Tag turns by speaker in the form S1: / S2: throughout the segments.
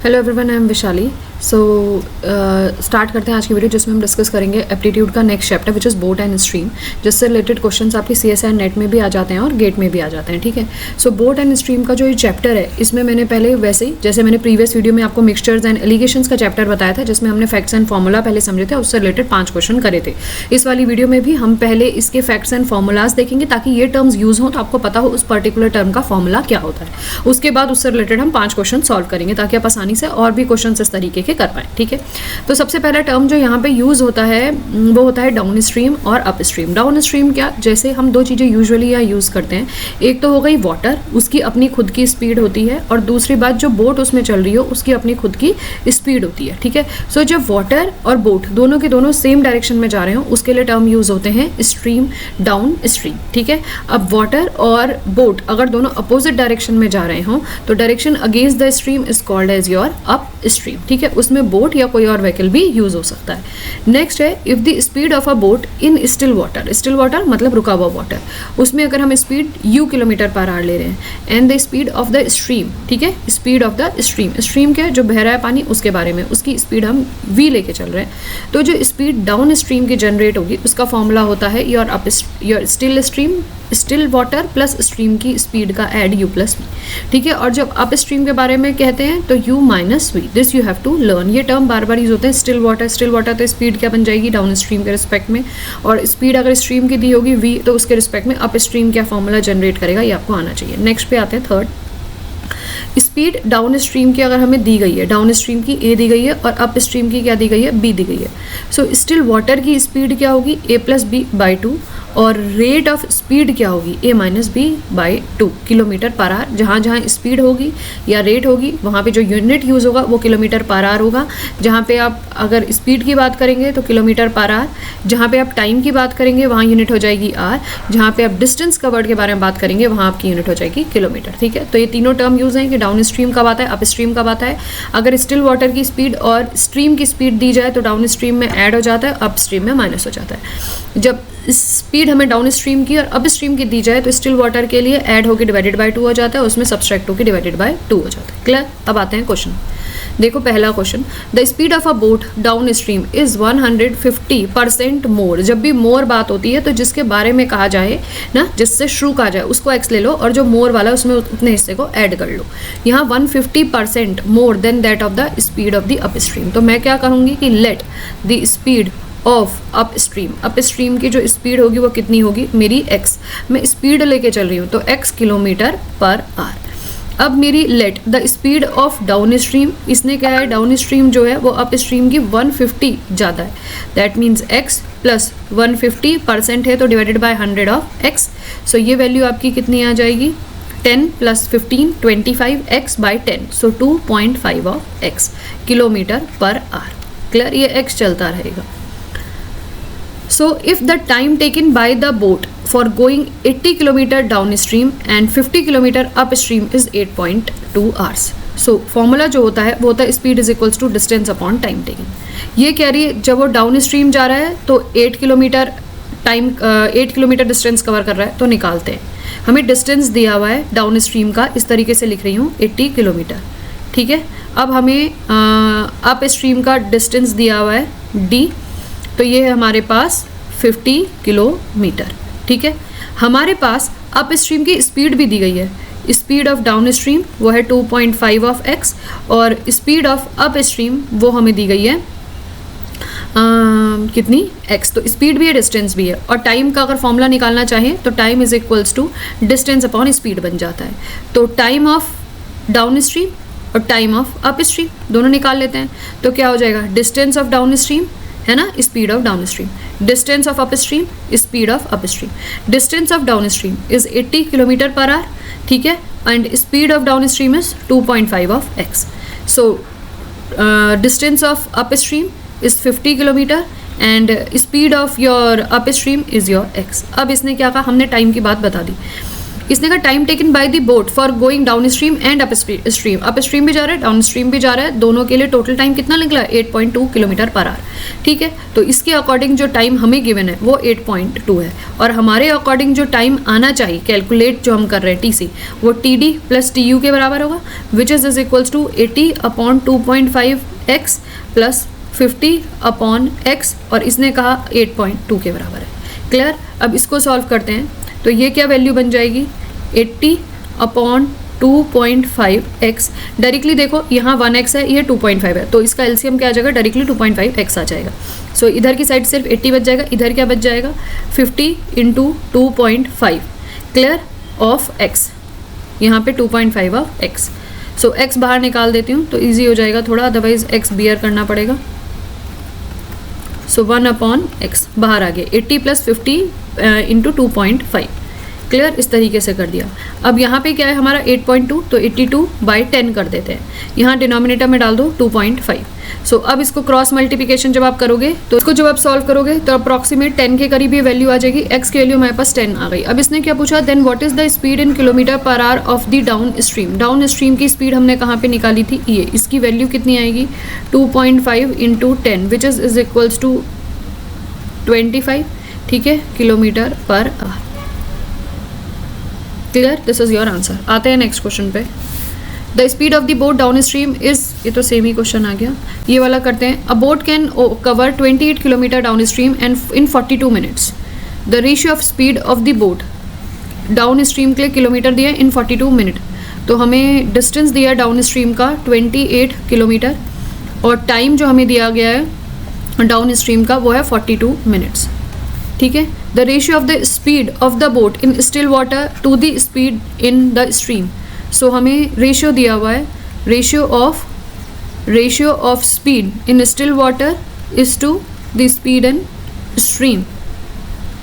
S1: Hello everyone, I am Vishali. So start करते हैं आज की वीडियो, जिसमें हम डिस्कस करेंगे एप्टीट्यूड का next chapter which is boat and stream, जिससे रिलेटेड क्वेश्चंस आपके CSIR नेट में भी आ जाते हैं और गेट में भी आ जाते हैं। ठीक है, सो बोट एंड स्ट्रीम का जो ये चैप्टर है, इसमें मैंने पहले वैसे ही जैसे मैंने प्रीवियस वीडियो में आपको मिक्सचर्स एंड एलिगेशंस का चैप्टर बताया था, जिसमें हमने फैक्ट्स एंड फॉर्मूला पहले समझे थे, उससे रिलेटेड 5 क्वेश्चन करे थे। इस वाली वीडियो में भी हम पहले इसके फैक्ट्स एंड फॉर्मूलाज देखेंगे, ताकि ये टर्म्स यूज हो तो आपको पता हो उस पर्टिकुलर टर्म का फॉर्मूला क्या होता है। उसके बाद उससे रिलेटेड हम 5 क्वेश्चन सॉल्व करेंगे, ताकि आप आसानी से और भी क्वेश्चन इस तरीके के कर पाएँ। ठीक है, तो सबसे पहला टर्म जो यहाँ पे यूज होता है वो होता है डाउन स्ट्रीम और अप स्ट्रीम। डाउन स्ट्रीम क्या, जैसे हम 2 चीज़ें यूजुअली यहाँ यूज़ करते हैं, एक तो हो गई वाटर, उसकी अपनी खुद की स्पीड होती है, और दूसरी बात जो बोट उसमें चल रही हो उसकी अपनी खुद की स्पीड होती है। ठीक है, सो जब वाटर और बोट दोनों के दोनों सेम डायरेक्शन में जा रहे हो, उसके लिए टर्म यूज होते हैं स्ट्रीम, डाउन स्ट्रीम। ठीक है, अब वाटर और बोट अगर दोनों अपोजिट डायरेक्शन में जा रहे हो तो direction against the stream is called as your up stream. ठीक है, उसमें बोट या कोई और व्हीकल भी यूज हो सकता है। नेक्स्ट है if the speed of a boat in still water, still water मतलब रुका हुआ वाटर, उसमें अगर हम speed u kilometre per our ले रहे हैं, and the speed of the stream, ठीक है, speed of the stream, stream क्या है, जो बह रहा है पानी, उसके बारे में उसकी स्पीड हम v लेके चल रहे हैं, तो जो स्पीड डाउन स्ट्रीम की जनरेट होगी उसका फॉर्मूला होता है your still stream, still water plus stream की स्पीड का एड u प्लस v। ठीक है, और जब अप स्ट्रीम के बारे में कहते हैं तो u minus v, this you have to learn. ये टर्म बार बार यूज होते हैं। स्टिल वाटर तो स्पीड क्या बन जाएगी डाउन स्ट्रीम के रिस्पेक्ट में, और स्पीड अगर स्ट्रीम की दी होगी v तो उसके रिस्पेक्ट में अप स्ट्रीम क्या फॉर्मूला जनरेट करेगा, ये आपको आना चाहिए। नेक्स्ट पे आते हैं थर्ड, स्पीड डाउन स्ट्रीम की अगर हमें दी गई है, डाउन स्ट्रीम की a दी गई है और अप स्ट्रीम की क्या दी गई है, b दी गई है। सो स्टिल वाटर की स्पीड क्या होगी, a प्लस बी बाई 2, और रेट ऑफ स्पीड क्या होगी, a minus b by 2 kilometre per hour. जहाँ जहाँ स्पीड होगी या रेट होगी वहाँ पे जो यूनिट यूज़ होगा वो किलोमीटर पर आवर होगा। जहाँ पे आप अगर स्पीड की बात करेंगे तो किलोमीटर पर आवर, जहाँ पे आप टाइम की बात करेंगे वहाँ यूनिट हो जाएगी आर, जहाँ पे आप डिस्टेंस कवर्ड के बारे में बात करेंगे वहाँ आपकी यूनिट हो जाएगी किलोमीटर। ठीक है, तो ये तीनों टर्म यूज़ हैं कि डाउन स्ट्रीम कब आता है, अप स्ट्रीम कब आता है। अगर स्टिल वाटर की स्पीड और स्ट्रीम की स्पीड दी जाए तो डाउन स्ट्रीम में ऐड हो जाता है, अप स्ट्रीम में माइनस हो जाता है। जब स्पीड हमें डाउन स्ट्रीम की और अप स्ट्रीम की दी जाए तो स्टिल वाटर के लिए ऐड होकर डिवाइडेड बाय 2 हो जाता है, उसमें सब्सट्रैक्ट होकर डिवाइडेड बाय 2 हो जाता है। क्लियर, अब आते हैं क्वेश्चन। देखो पहला question, the speed of a boat down stream is 150% मोर। जब भी मोर बात होती है तो जिसके बारे में कहा जाए ना, जिससे शुरू कहा जाए उसको एक्स ले लो, और जो मोर वाला है उसमें उतने हिस्से को ऐड कर लो। यहाँ 150% more than that of the speed of the up stream, तो मैं क्या कहूँगी कि let the speed of up stream की जो स्पीड होगी वो कितनी होगी, मेरी x, मैं स्पीड लेके चल रही हूँ तो x किलोमीटर पर आवर। अब मेरी let the speed of down stream, इसने क्या है, डाउन स्ट्रीम जो है वो अप स्ट्रीम की 150 ज़्यादा है, दैट मीन्स x प्लस 150% है तो डिवाइडेड बाय 100 ऑफ x। सो ये वैल्यू आपकी कितनी आ जाएगी, 10 plus 15 25 x by 10, so 2.5 of x kilometre per our. Clear, ये x चलता रहेगा। So if the time taken by the boat for going 80 km downstream and 50 km upstream is 8.2 hours. So formula जो होता है वो होता है speed is equals to distance upon time taken. ये कह रही है जब वो डाउन स्ट्रीम जा रहा है तो 8 किलोमीटर डिस्टेंस कवर कर रहा है, तो निकालते हैं। हमें डिस्टेंस दिया हुआ है डाउन स्ट्रीम का, इस तरीके से लिख रही हूँ 80 किलोमीटर। ठीक है, अब हमें अप स्ट्रीम का डिस्टेंस दिया हुआ है d, तो ये है हमारे पास 50 किलोमीटर। ठीक है, हमारे पास अप स्ट्रीम की स्पीड भी दी गई है, स्पीड ऑफ डाउन स्ट्रीम वो है 2.5 ऑफ x, और स्पीड ऑफ अप स्ट्रीम वो हमें दी गई है कितनी, x। तो स्पीड भी है, डिस्टेंस भी है, और टाइम का अगर फॉर्मूला निकालना चाहें तो time is equals to distance upon speed बन जाता है। तो टाइम ऑफ डाउन स्ट्रीम और टाइम ऑफ अप स्ट्रीम दोनों निकाल लेते हैं, तो क्या हो जाएगा, डिस्टेंस ऑफ डाउन स्ट्रीम है ना, speed of down stream, distance of up stream, speed of up stream. Distance of down stream is 80 kilometre per our, ठीक है, and speed of down stream is 2.5 of x। So distance of up stream is 50 kilometre and speed of your up stream is your x। अब इसने क्या कहा, हमने time की बात बता दी। इसने कहा time taken by the boat for going down stream and up stream, up stream भी जा रहा है डाउन स्ट्रीम भी जा रहा है, दोनों के लिए टोटल टाइम कितना निकला 8.2 किलोमीटर पर आवर। ठीक है, तो इसके अकॉर्डिंग जो टाइम हमें गिवन है वो 8.2 है, और हमारे अकॉर्डिंग जो टाइम आना चाहिए कैलकुलेट जो हम कर रहे हैं टीसी, वो टी प्लस टी के बराबर होगा, which is equals to 80/2.5x plus 50/x, और इसने कहा 8.2 के बराबर है। क्लियर? अब इसको सॉल्व करते हैं, तो ये क्या वैल्यू बन जाएगी 80/2.5x। डायरेक्टली देखो यहाँ 1x है, ये 2.5 है, तो इसका एलसीएम क्या आ जाएगा, डायरेक्टली 2.5x आ जाएगा। सो इधर की साइड सिर्फ 80 बच जाएगा, इधर क्या बच जाएगा 50 × 2.5 क्लियर ऑफ x, यहाँ पे 2.5 ऑफ x। सो x बाहर निकाल देती हूँ तो ईजी हो जाएगा थोड़ा, अदरवाइज x बियर करना पड़ेगा। सो 1/x बाहर आ गया, 80 + 50 × 2.5 क्लियर, इस तरीके से कर दिया। अब यहाँ पे क्या है हमारा 8.2, तो 82/10 कर देते हैं, यहाँ डिनोमिनेटर में डाल दो 2.5। सो अब इसको क्रॉस मल्टीप्लिकेशन जब आप करोगे तो इसको जब आप सॉल्व करोगे तो अप्रॉक्सीमेट 10 के करीब ये वैल्यू आ जाएगी, x की वैल्यू हमारे पास 10 आ गई। अब इसने क्या पूछा, then what is the speed in kilometre per hour of the down stream. Down stream की स्पीड हमने कहाँ पे निकाली थी, ये इसकी वैल्यू कितनी आएगी 2.5 × 10 विच इज इक्वल्स टू 25, ठीक है, kilometre per our. Clear, this is your answer. आते हैं नेक्स्ट क्वेश्चन पे। The speed of the boat down stream is, ये तो सेम ही क्वेश्चन आ गया, ये वाला करते हैं। अ boat can cover 28 kilometre down stream and in 42 minutes. The ratio of speed of the boat, down stream के लिए किलोमीटर दिया इन 42 मिनट, तो हमें डिस्टेंस दिया डाउन स्ट्रीम का 28 किलोमीटर, और टाइम जो हमें दिया गया है डाउन स्ट्रीम का वो है 42 मिनट्स। ठीक है, the ratio of the speed of the boat in still water to the speed in the stream. So हमें रेशियो दिया हुआ है, ratio of speed in still water is to the speed in stream.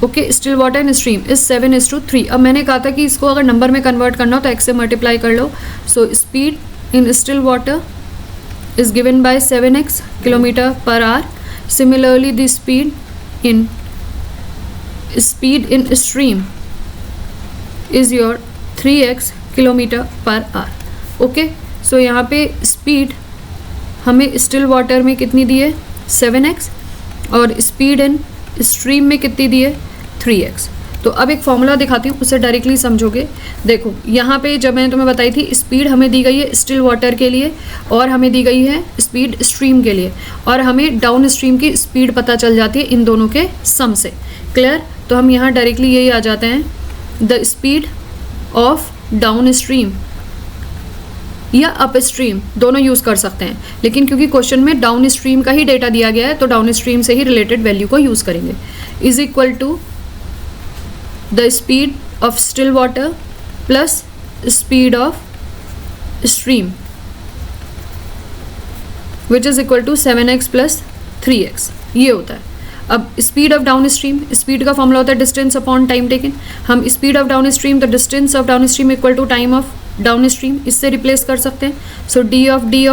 S1: Okay, still water in stream is 7:3। अब मैंने कहा था कि इसको अगर नंबर में कन्वर्ट करना हो तो x से मल्टीप्लाई कर लो। So speed in still water is given by 7x kilometer per hour. Similarly, the speed in stream is your 3x kilometer per hour. Okay, so यहाँ पे speed हमें still water में कितनी दी है 7x, और speed in stream में कितनी दी है 3x। तो अब एक फॉर्मूला दिखाती हूँ, उससे डायरेक्टली समझोगे। देखो यहाँ पे जब मैंने तुम्हें बताई थी स्पीड हमें दी गई है स्टिल वाटर के लिए, और हमें दी गई है स्पीड स्ट्रीम के लिए, और हमें डाउन स्ट्रीम की स्पीड पता चल जाती है इन दोनों के सम से। क्लियर, तो हम यहाँ डायरेक्टली यही आ जाते हैं, the speed of down stream या अप स्ट्रीम दोनों यूज़ कर सकते हैं, लेकिन क्योंकि क्वेश्चन में डाउन स्ट्रीम का ही डेटा दिया गया है तो डाउन स्ट्रीम से ही रिलेटेड वैल्यू को यूज़ करेंगे। Is equal to the speed of still water plus speed of stream which is equal to 7x plus 3x, ये होता है। अब speed of down stream, speed का फॉर्मूला होता है डिस्टेंस अपॉन टाइम टेकन। हम स्पीड ऑफ डाउन स्ट्रीम, तो distance of down stream equal to time of down stream, इससे रिप्लेस कर सकते हैं। So D of D,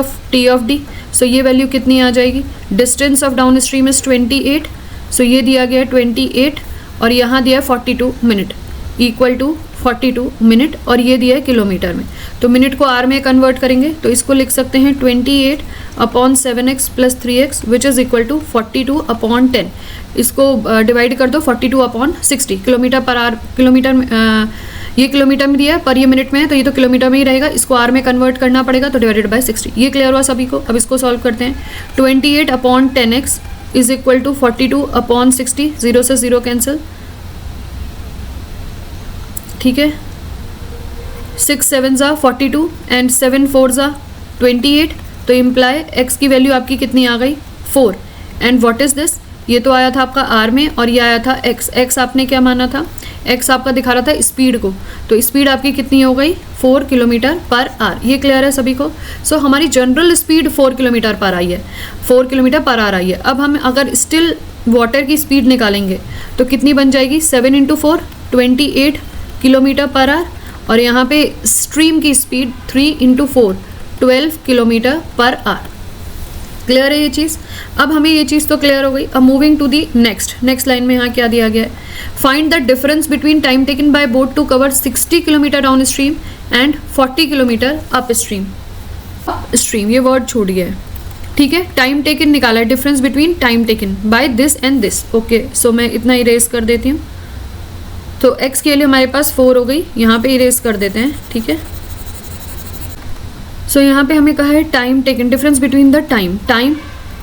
S1: so ये वैल्यू कितनी आ जाएगी, distance of down stream is 28, so ये दिया गया है 28, और यहाँ दिया है 42 मिनट इक्वल टू 42 मिनट, और ये दिया है किलोमीटर में। तो मिनट को आर में कन्वर्ट करेंगे तो इसको लिख सकते हैं 28/7x + 3x which is equal to 42/10। इसको डिवाइड कर दो 42/60 किलोमीटर पर आर। किलोमीटर में ये किलोमीटर में दिया है, पर ये मिनट में है तो ये तो किलोमीटर में ही रहेगा, इसको आर में कन्वर्ट करना पड़ेगा, तो डिवाइडेड बाय 60। ये क्लियर हुआ सभी को। अब इसको सॉल्व करते हैं। 28/10x इज इक्वल टू 42/60, 0 से 0 कैंसिल, ठीक है। 6 7 42 एंड 7 4 28, तो इम्प्लाई x की वैल्यू आपकी कितनी आ गई 4। एंड व्हाट इज दिस, ये तो आया था आपका r में, और ये आया था x आपने क्या माना था, x आपका दिखा रहा था स्पीड को, तो स्पीड आपकी कितनी हो गई 4 किलोमीटर पर आर। ये क्लियर है सभी को। सो हमारी जनरल स्पीड 4 किलोमीटर पर आई है, 4 किलोमीटर पर आर आई है। अब हम अगर स्टिल वाटर की स्पीड निकालेंगे तो कितनी बन जाएगी 7 × 4 28 किलोमीटर पर आर, और यहाँ पे स्ट्रीम की स्पीड 3 × 4 12 किलोमीटर पर आर। क्लियर है ये चीज़? अब हमें ये चीज़ तो क्लियर हो गई। अब moving to the next line में यहाँ क्या दिया गया है, find the difference between time taken by boat to cover 60 kilometre down stream and 40 kilometre up stream. ये वर्ड छूट गया है, ठीक है। टाइम टेकन निकाला है, difference between time taken by this and this. Okay, so मैं इतना इरेज कर देती हूँ। तो x के लिए हमारे पास 4 हो गई, यहाँ पे इरेज कर देते हैं, ठीक है। सो यहाँ पे हमें कहा है time taken, difference between the time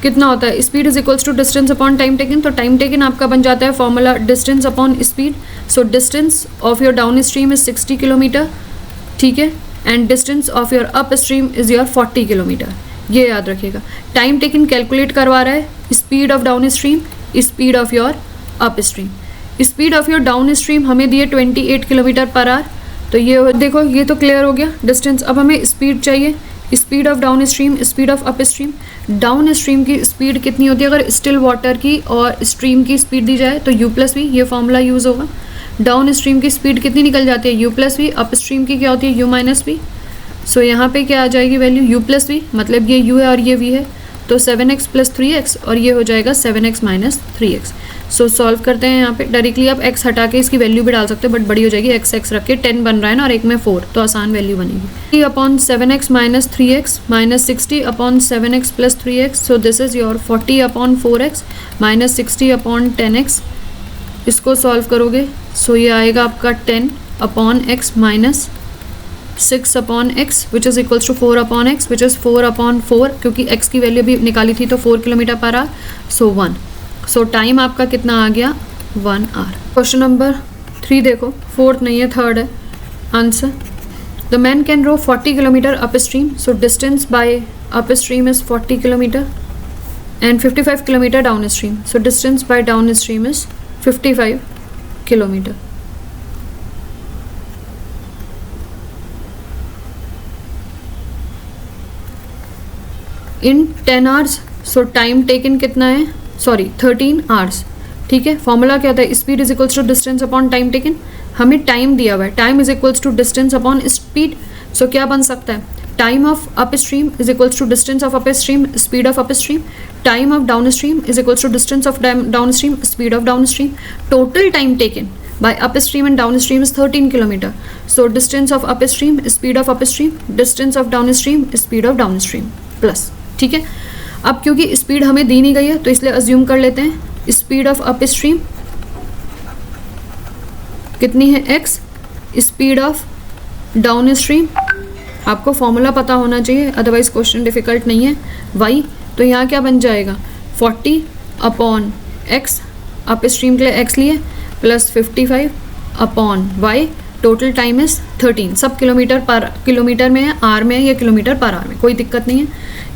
S1: कितना होता है, speed is equals to distance upon time taken. तो टाइम टेकन आपका बन जाता है formula distance upon speed. So distance of your down stream is 60 kilometre, ठीक है, and distance of your up stream is your 40 kilometre. ये याद रखिएगा। टाइम टेकन कैलकुलेट करवा रहा है speed of down stream, speed of your up stream. Speed of your down stream हमें दिए 28 किलोमीटर पर आवर। तो ये देखो, ये तो क्लियर हो गया डिस्टेंस। अब हमें स्पीड चाहिए, speed of down stream, speed of up stream. Down stream की स्पीड कितनी होती है, अगर स्टिल वाटर की और स्ट्रीम की स्पीड दी जाए तो u+v, ये फॉर्मूला यूज़ होगा। डाउन स्ट्रीम की स्पीड कितनी निकल जाती है, u+v। अप स्ट्रीम की क्या होती है, u-v। सो यहाँ पे क्या आ जाएगी वैल्यू, u+v, मतलब ये u है और ये v है, तो 7x + 3x, और ये हो जाएगा 7x - 3x। सो सॉल्व करते हैं यहाँ पे डायरेक्टली। आप x हटा के इसकी वैल्यू भी डाल सकते हो, बट बड़ी हो जाएगी। x रख के 10 बन रहा है ना, और एक में 4, तो आसान वैल्यू बनेगी। 30/7x - 3x - 60/7x + 3x। So this is your 40/4x - 60/10x। इसको सॉल्व करोगे सो ये आएगा आपका 10/x - 6/x which is equals to 4/x which is 4/4, क्योंकि x की वैल्यू भी निकाली थी तो 4 kilometre per our, so 1। So time आपका कितना आ गया, 1 आवर। क्वेश्चन नंबर 3 देखो, 4th नहीं है, 3rd है answer. The man can row 40 kilometre up stream. So distance by up stream is 40 kilometre and 55 kilometre down stream. So distance by down stream is 55 kilometre. In 10 hours. So time taken कितना है, sorry 13 hours, ठीक है। Formula क्या होता है, speed is equals to distance upon time taken. हमें time दिया हुआ है, time is equals to distance upon speed. So क्या बन सकता है, time of up stream is equals to distance of up stream, speed of up stream. Time of down stream is equals to distance of down stream, speed of down stream. Total time taken by upstream and downstream is 13 kilometer. So distance of upstream, speed of upstream, distance of downstream, speed of downstream plus, ठीक है। अब क्योंकि speed हमें दी नहीं गई है तो इसलिए अज्यूम कर लेते हैं स्पीड ऑफ अपस्ट्रीम कितनी है x, स्पीड ऑफ डाउनस्ट्रीम आपको फॉर्मूला पता होना चाहिए, अदरवाइज क्वेश्चन डिफिकल्ट नहीं है, y। तो यहाँ क्या बन जाएगा 40/x, अपस्ट्रीम के लिए x लिए, plus 55/y। Total time is 13। सब किलोमीटर में है, आर में है या किलोमीटर पर आवर में, कोई दिक्कत नहीं है।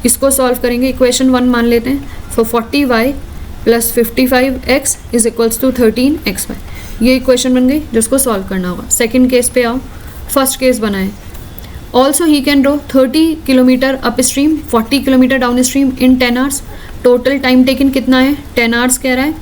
S1: इसको सॉल्व करेंगे, इक्वेशन 1 मान लेते हैं। So 40y + 55x is equals to 13xy। ये इक्वेशन बन गई जिसको सॉल्व करना होगा। सेकेंड केस पे आओ, फर्स्ट केस बनाए। Also he can row 30 kilometre up stream, 40 kilometre down stream in 10 hours. Total time taken कितना है, 10 आवर्स कह रहा है।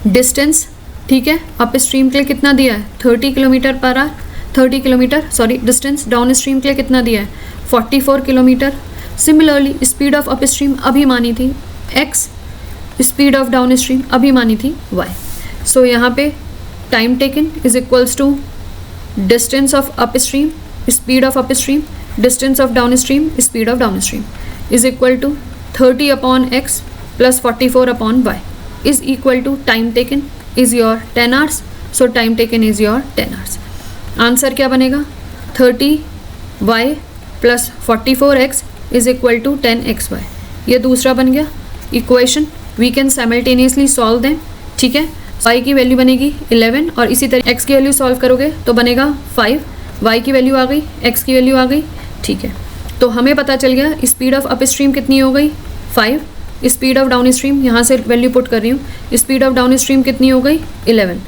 S1: डिस्टेंस, ठीक है, अप स्ट्रीम के लिए कितना दिया है 30 kilometre per hour, 30 kilometre sorry. Distance down stream के लिए कितना दिया है 44 kilometre. Similarly speed of up stream अभी मानी थी x, speed of down stream अभी मानी थी y। सो यहाँ पे time taken is equals to distance of up stream, speed of up stream, distance of down stream, speed of down stream is equal to 30/x + 44/y is equal to time taken is your 10 hours. So time taken is your 10 hours. Answer क्या बनेगा 30y + 44x is equal to 10xy। ये दूसरा बन गया equation. We can simultaneously solve them, ठीक है। y की value बनेगी 11 और इसी तरह x की वैल्यू सॉल्व करोगे तो बनेगा 5। y की वैल्यू आ गई, x की वैल्यू आ गई, ठीक है। तो हमें पता चल गया स्पीड ऑफ अप स्ट्रीम कितनी हो गई 5, स्पीड ऑफ डाउन स्ट्रीम यहाँ से वैल्यू पुट कर रही हूँ, स्पीड ऑफ डाउन स्ट्रीम कितनी हो गई 11।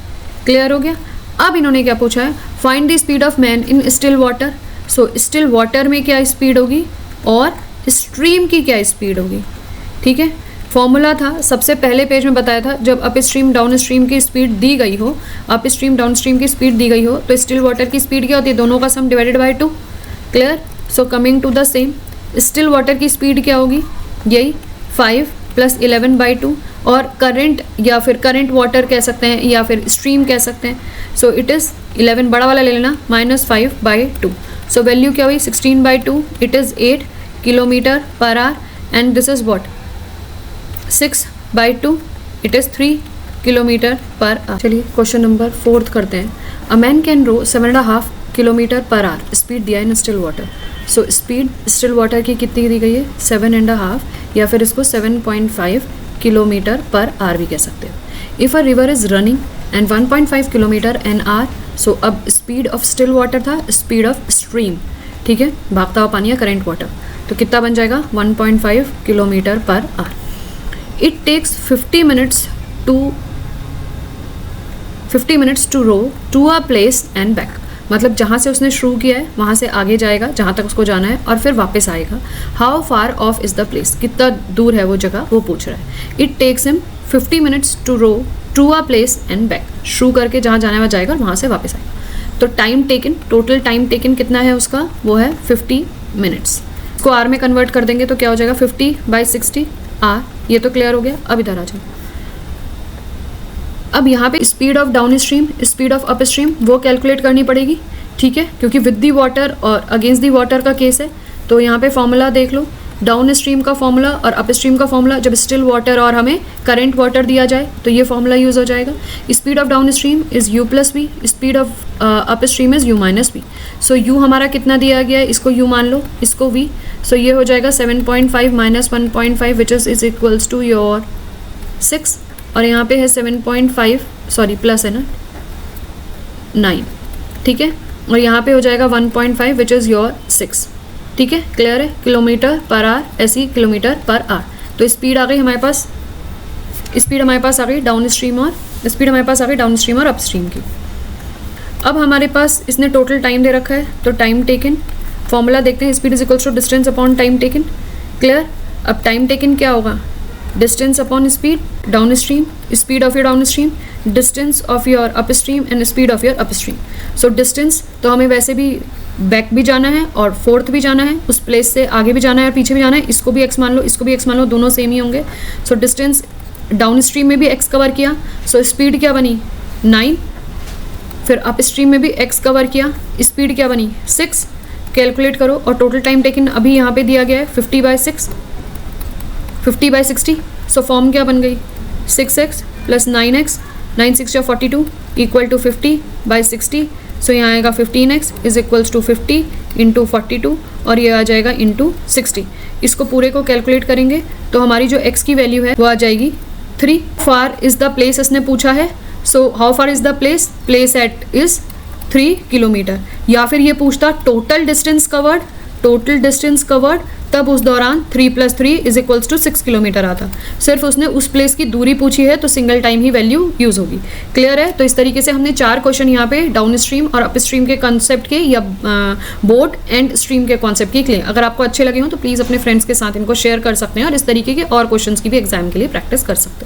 S1: क्लियर हो गया। अब इन्होंने क्या पूछा है, find the speed of man in still water. So still water में क्या स्पीड होगी और स्ट्रीम की क्या स्पीड होगी, ठीक है। फॉर्मूला था सबसे पहले पेज में बताया था, जब अप स्ट्रीम डाउन स्ट्रीम की स्पीड दी गई हो, अप स्ट्रीम डाउन स्ट्रीम की स्पीड दी गई हो तो स्टिल वाटर की स्पीड क्या होती है, दोनों का sum divided by 2। Clear. So coming to the same, still water की स्पीड क्या होगी यही 5 + 11/2, और करंट या फिर करंट वाटर कह सकते हैं या फिर स्ट्रीम कह सकते हैं. सो इट इज़ 11 बड़ा वाला ले लेना -5/2. सो वैल्यू क्या हुई 16/2, it is 8 km/h and this is what 6/2, it is 3 km/h. चलिए क्वेश्चन नंबर 4 करते हैं. A man can row 7.5 km/h, speed दिया है in still water. So speed still water की कितनी दी गई है 7.5, या फिर इसको 7.5 km/h भी कह सकते हैं. If a river is running and 1.5 km/h, सो अब स्पीड ऑफ स्टिल वाटर था, स्पीड ऑफ स्ट्रीम, ठीक है, भागता हुआ पानी या करंट वाटर, तो कितना बन जाएगा 1.5 km/h. It takes 50 minutes to row to a place and back. मतलब जहाँ से उसने शुरू किया है वहाँ से आगे जाएगा जहाँ तक उसको जाना है और फिर वापस आएगा. How far off is the place, कितना दूर है वो जगह, वो पूछ रहा है. It takes him 50 minutes to row to a place and back. शुरू करके जहाँ जाना है वहाँ जाएगा और वहाँ से वापस आएगा. तो time taken, total time taken कितना है उसका, वो है 50 minutes. इसको आर में कन्वर्ट कर देंगे तो क्या हो जाएगा 50/60 आर. ये तो क्लियर हो गया. अब इधर आ जाओ. अब यहाँ पे speed of down stream, speed of up stream वो कैलकुलेट करनी पड़ेगी, ठीक है, क्योंकि विद दी वाटर और अगेंस्ट दी वाटर का केस है. तो यहाँ पे फॉर्मूला देख लो, डाउन स्ट्रीम का फॉर्मूला और अप स्ट्रीम का फॉर्मूला. जब स्टिल वाटर और हमें करंट वाटर दिया जाए तो ये फॉर्मूला यूज़ हो जाएगा. Speed of down stream is u+v, speed of up stream is u-v. So u हमारा कितना दिया गया है, इसको u मान लो, इसको v. सो ये हो जाएगा 7.5 - 1.5 which is equals to your 6, और यहाँ पे है 7.5, सॉरी प्लस है ना 9, ठीक है, और यहाँ पे हो जाएगा 1.5 विच इज़ योर 6, ठीक है, क्लियर है. km/h, ऐसी km/h. तो स्पीड आ गई हमारे पास, स्पीड हमारे पास आ गई डाउन स्ट्रीम और स्पीड हमारे पास आ गई डाउन स्ट्रीम और अप स्ट्रीम की. अब हमारे पास इसने टोटल टाइम दे रखा है, तो टाइम टेकन फॉर्मूला देखते हैं. Speed is equals to distance upon time taken. Clear. अब टाइम टेकन क्या होगा, distance upon speed down stream, speed of your down stream, distance of your up stream and speed of your up stream. So distance तो हमें वैसे भी back भी जाना है और फोर्थ भी जाना है, उस प्लेस से आगे भी जाना है और पीछे भी जाना है. इसको भी x मान लो, इसको भी x मान लो, दोनों सेम ही होंगे. सो डिस्टेंस डाउन स्ट्रीम में भी x कवर किया, सो स्पीड क्या बनी 9. फिर अप स्ट्रीम में भी x कवर किया, स्पीड क्या बनी 6. कैलकुलेट करो और टोटल टाइम टेकन अभी यहाँ पे दिया गया है 50/60. सो फॉर्म क्या बन गई 6x + 9x, 9×6 = 42 इक्वल टू 50/60. सो यहाँ आएगा 15x इज इक्वल्स टू 50 × 42 और ये आ जाएगा × 60. इसको पूरे को कैलकुलेट करेंगे तो हमारी जो x की वैल्यू है वो आ जाएगी 3. फार इज़ द प्लेस इसने पूछा है. So how far is the place, place at is 3 km. या फिर ये पूछता total distance covered, total distance covered, तब उस दौरान 3 + 3 इज इक्वल्स टू 6 km आता. सिर्फ उसने उस प्लेस की दूरी पूछी है तो सिंगल टाइम ही वैल्यू यूज़ होगी. क्लियर है. तो इस तरीके से हमने 4 क्वेश्चन यहाँ पे डाउन स्ट्रीम और अप स्ट्रीम के कॉन्सेप्ट के या बोट एंड स्ट्रीम के कॉन्सेप्ट के लिए. अगर आपको अच्छे लगे हो तो प्लीज़ अपने फ्रेंड्स के साथ इनको शेयर कर सकते हैं और इस तरीके के और क्वेश्चन की भी एग्जाम के लिए प्रैक्टिस कर सकते हैं.